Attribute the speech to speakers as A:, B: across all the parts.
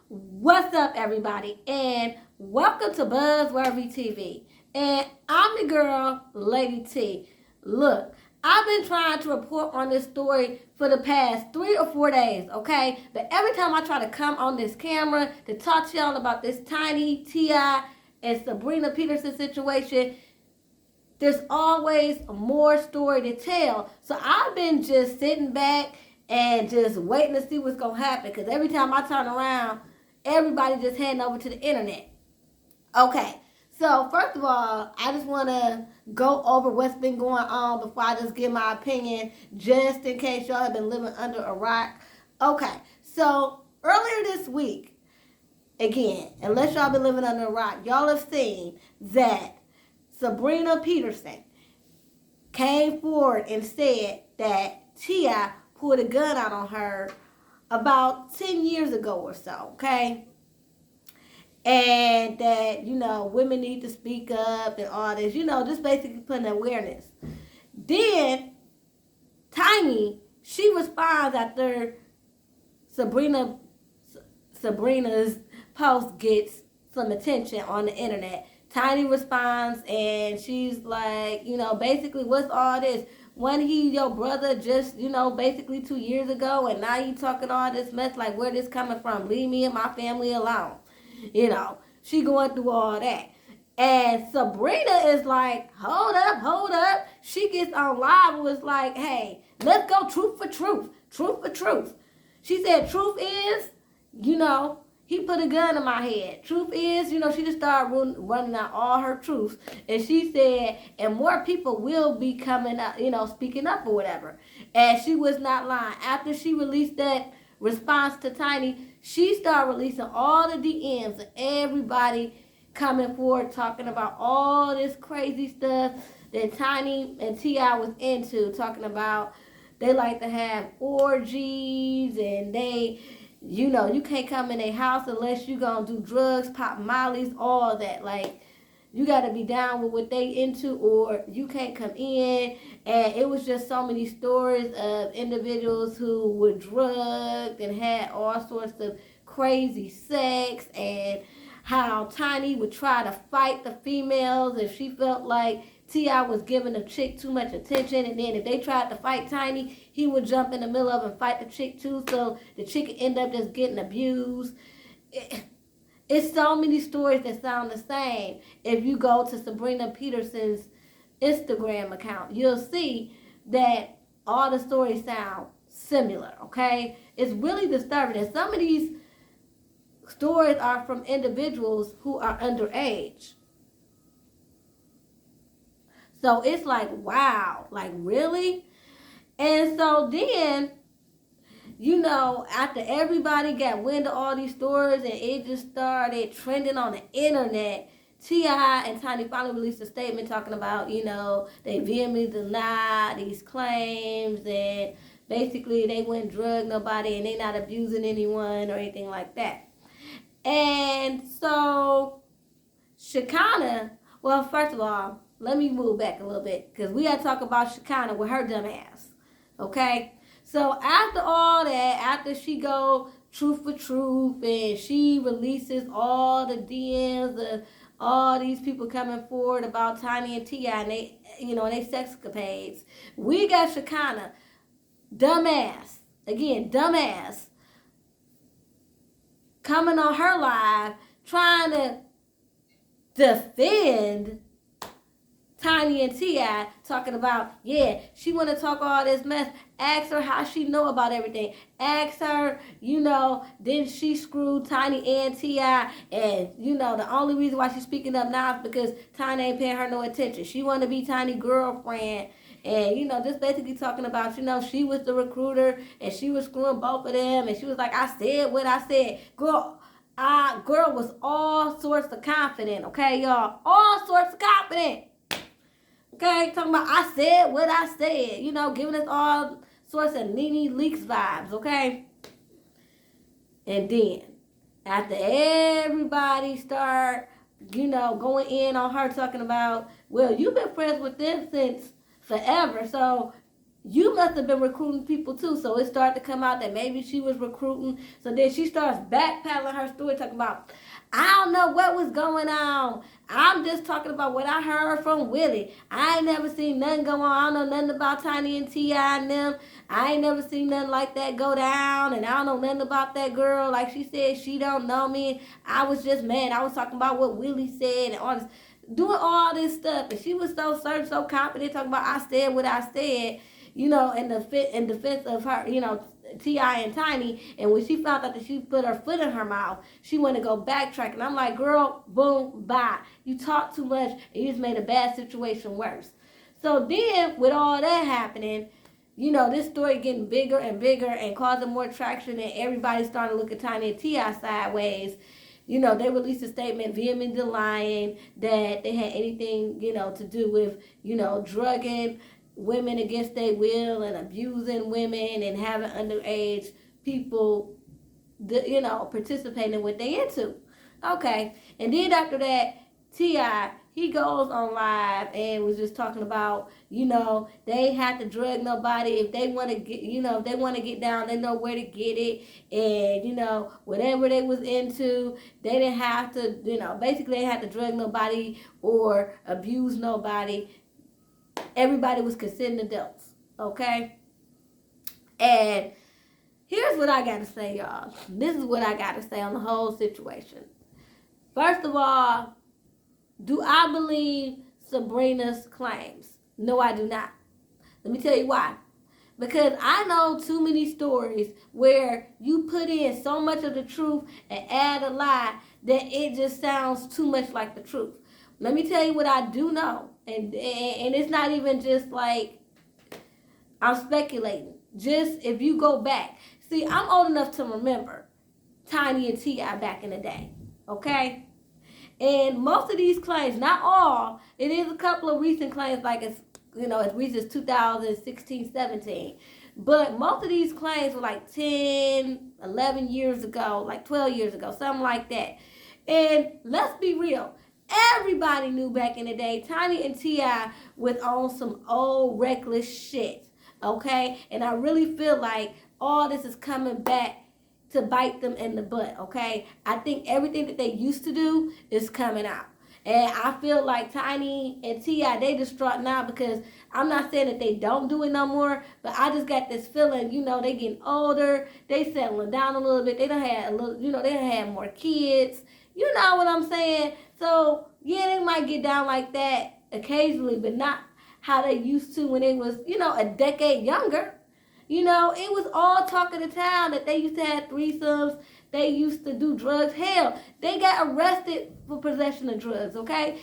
A: What's up, everybody? And welcome to Buzzworthy TV. And I'm the girl, Lady T. Look, I've been trying to report on this story for the past 3 or 4 days, okay? But every time I try to come on this camera to talk to y'all about this Tiny, T.I., and Sabrina Peterson situation, there's always more story to tell. So I've been just sitting back and just waiting to see what's going to happen. Because every time I turn around, everybody just heading over to the internet. Okay, so first of all, I just want to go over what's been going on before I just give my opinion, just in case y'all have been living under a rock. Okay, so earlier this week, again, unless y'all been living under a rock, y'all have seen that Sabrina Peterson came forward and said that T.I. pulled a gun out on her about 10 years ago or so, okay? And that, women need to speak up and all this, just basically putting awareness. Then, Tiny, she responds after Sabrina's post gets some attention on the internet. Tiny responds and she's like, basically, what's all this? When he your brother just, basically 2 years ago, and now you talking all this mess, like, where this coming from? Leave me and my family alone. She going through all that. And Sabrina is like, hold up. She gets on live and was like, hey, let's go truth for truth. She said, truth is, he put a gun in my head. Truth is, she just started running out all her truths. And she said, and more people will be coming up, speaking up or whatever. And she was not lying. After she released that response to Tiny, she started releasing all the DMs of everybody coming forward talking about all this crazy stuff that Tiny and T.I. was into, talking about they like to have orgies and they, you can't come in their house unless you gonna do drugs, pop mollies, all that. Like, you gotta be down with what they into or you can't come in. And it was just so many stories of individuals who were drugged and had all sorts of crazy sex, and how Tiny would try to fight the females if she felt like T.I. was giving the chick too much attention, and then if they tried to fight Tiny, he would jump in the middle of and fight the chick too, so the chick would end up just getting abused. It's so many stories that sound the same. If you go to Sabrina Peterson's Instagram account, you'll see that all the stories sound similar, okay? It's really disturbing. And some of these stories are from individuals who are underage. So it's like, wow, like, really? And so then, after everybody got wind of all these stories and it just started trending on the internet, T.I. and Tiny finally released a statement talking about, they vehemently deny these claims, and basically they wouldn't drug nobody and they not abusing anyone or anything like that. And so Shekinah, well, first of all, let me move back a little bit because we got to talk about Shekinah with her dumb ass. Okay? So after all that, after she go truth for truth and she releases all the DMs of all these people coming forward about Tiny and T.I. and they, and they sexcapades, we got Shekinah, dumbass, again, dumbass, coming on her live trying to defend Tiny and T.I., talking about, yeah, she want to talk all this mess. Ask her how she know about everything. Ask her, didn't she screw Tiny and T.I.? And, the only reason why she's speaking up now is because Tiny ain't paying her no attention. She want to be Tiny's girlfriend. And, just basically talking about, she was the recruiter and she was screwing both of them. And she was like, I said what I said. Girl was all sorts of confident, okay, y'all? All sorts of confident. Okay, talking about I said what I said, giving us all sorts of Nene Leakes vibes, okay? And then, after everybody start, going in on her talking about, well, you've been friends with them since forever, so, you must have been recruiting people too. So it started to come out that maybe she was recruiting. So then she starts backpedaling her story, talking about, I don't know what was going on. I'm just talking about what I heard from Willie. I ain't never seen nothing go on. I don't know nothing about Tiny and T.I. and them. I ain't never seen nothing like that go down. And I don't know nothing about that girl. Like she said, she don't know me. I was just mad. I was talking about what Willie said and all this, doing all this stuff. And she was so certain, so confident, talking about I said what I said, in defense of her, T.I. and Tiny. And when she found out that she put her foot in her mouth, she wanted to go backtrack. And I'm like, girl, boom, bye. You talk too much and you just made a bad situation worse. So then, with all that happening, this story getting bigger and bigger and causing more traction, and everybody starting to look at Tiny and T.I. sideways. They released a statement vehemently denying that they had anything, to do with, drugging women against their will and abusing women and having underage people, participating in what they into. Okay. And then after that, T.I., he goes on live and was just talking about, they ain't have to drug nobody. If they want to get, if they want to get down, they know where to get it. And, whatever they was into, they didn't have to, basically they didn't have to drug nobody or abuse nobody. Everybody was considered adults, okay? And here's what I got to say, y'all. This is what I got to say on the whole situation. First of all, do I believe Sabrina's claims? No, I do not. Let me tell you why. Because I know too many stories where you put in so much of the truth and add a lie that it just sounds too much like the truth. Let me tell you what I do know. And it's not even just like I'm speculating. Just if you go back. See, I'm old enough to remember Tiny and T.I. back in the day. Okay? And most of these claims, not all, it is a couple of recent claims like as recent as 2016, 17. But most of these claims were like 10, 11 years ago, like 12 years ago, something like that. And let's be real. Everybody knew back in the day Tiny and T.I. was on some old reckless shit. Okay? And I really feel like all this is coming back to bite them in the butt, okay? I think everything that they used to do is coming out. And I feel like Tiny and T.I., they distraught now because I'm not saying that they don't do it no more, but I just got this feeling, they getting older, they settling down a little bit, they done had a little, they done had more kids, you know what I'm saying? So, yeah, they might get down like that occasionally, but not how they used to when they was, a decade younger. It was all talk of the town that they used to have threesomes. They used to do drugs. Hell, they got arrested for possession of drugs, okay?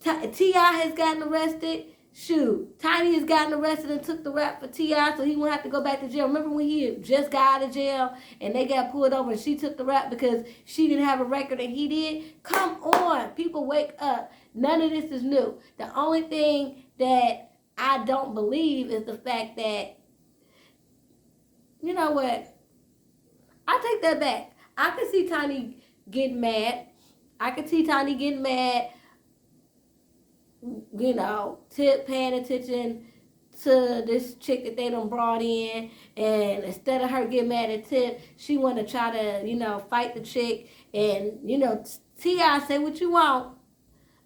A: T.I. has gotten arrested. Shoot, Tiny has gotten arrested and took the rap for T.I. so he won't have to go back to jail. Remember when he just got out of jail and they got pulled over and she took the rap because she didn't have a record and he did? Come on, people wake up. None of this is new. The only thing that I don't believe is the fact that, you know what? I take that back. I could see Tiny getting mad. I could see Tiny getting mad, paying attention to this chick that they done brought in. And instead of her getting mad at Tip, she want to try to, fight the chick. And, T.I. say what you want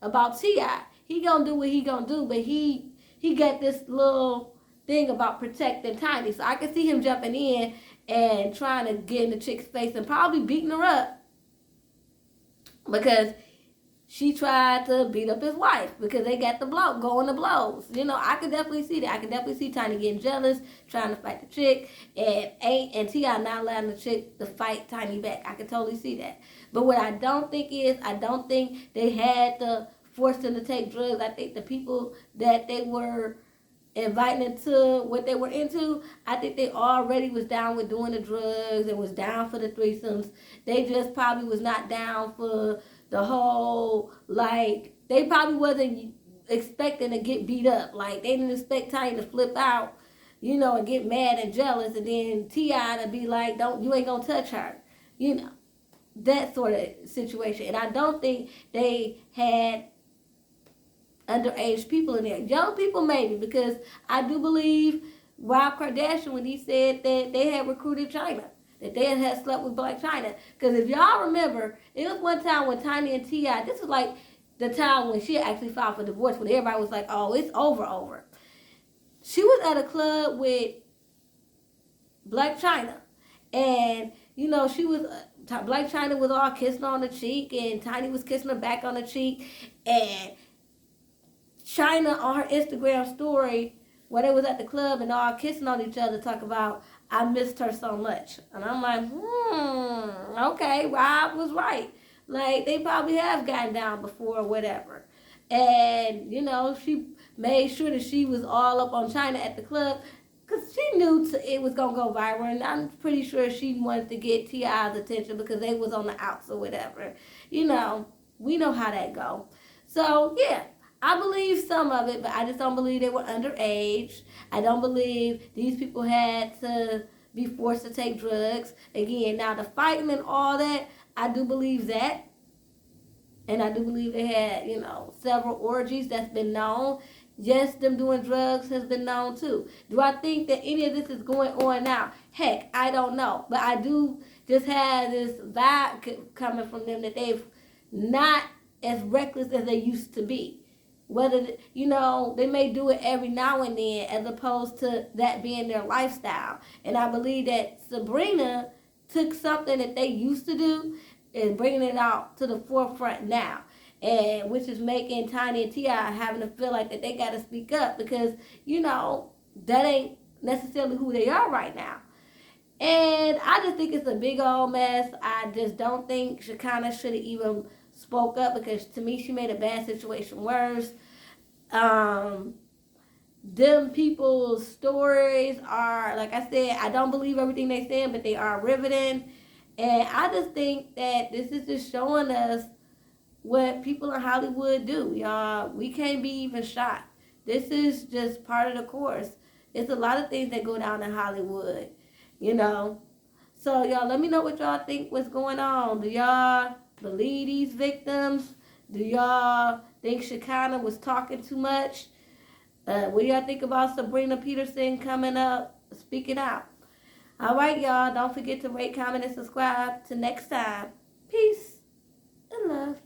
A: about T.I. He gonna do what he gonna do, but he got this little thing about protecting Tiny. So I can see him jumping in and trying to get in the chick's face and probably beating her up because she tried to beat up his wife because they got the going to blows. I could definitely see that. I could definitely see Tiny getting jealous, trying to fight the chick, and T.I. not allowing the chick to fight Tiny back. I could totally see that. But what I don't think is, I don't think they had to force them to take drugs. I think the people that they were inviting into what they were into, I think they already was down with doing the drugs and was down for the threesomes. They just probably was not down for the whole, they probably wasn't expecting to get beat up. They didn't expect Tiny to flip out, and get mad and jealous, and then T.I. to be like, you ain't gonna touch her. That sort of situation. And I don't think they had underage people in there. Young people maybe, because I do believe Rob Kardashian when he said that they had recruited China, that they had slept with Blac Chyna. Because if y'all remember, it was one time when Tiny and T.I., this was like the time when she actually filed for divorce, when everybody was like, oh, it's over. She was at a club with Blac Chyna, and you know she was Blac Chyna was all kissing on the cheek, and Tiny was kissing her back on the cheek, and Chyna on her Instagram story when they was at the club and all kissing on each other, talk about I missed her so much, and I'm like, okay, Rob was right. Like they probably have gotten down before or whatever, and you know she made sure that she was all up on Chyna at the club because she knew it was going to go viral, and I'm pretty sure she wanted to get T.I.'s attention because they was on the outs or whatever. You know, we know how that go. So, yeah, I believe some of it, but I just don't believe they were underage. I don't believe these people had to be forced to take drugs. Again, now the fighting and all that, I do believe that. And I do believe they had, you know, several orgies that's been known. Yes, them doing drugs has been known too. Do I think that any of this is going on now? Heck, I don't know. But I do just have this vibe coming from them that they've not as reckless as they used to be. Whether, you know, they may do it every now and then as opposed to that being their lifestyle. And I believe that Sabrina took something that they used to do and bringing it out to the forefront now. And which is making Tiny and T.I. having to feel like that they got to speak up because, you know, that ain't necessarily who they are right now. And I just think it's a big old mess. I just don't think Shekinah should have even spoke up because to me she made a bad situation worse. Them people's stories are, like I said, I don't believe everything they say, but they are riveting. And I just think that this is just showing us what people in Hollywood do, y'all. We can't be even shocked. This is just part of the course. It's a lot of things that go down in Hollywood, you know. So, y'all, let me know what y'all think what's going on. Do y'all believe these victims? Do y'all think Shekinah was talking too much? What do y'all think about Sabrina Peterson coming up, speaking out? All right, y'all. Don't forget to rate, comment, and subscribe. Till next time. Peace and love.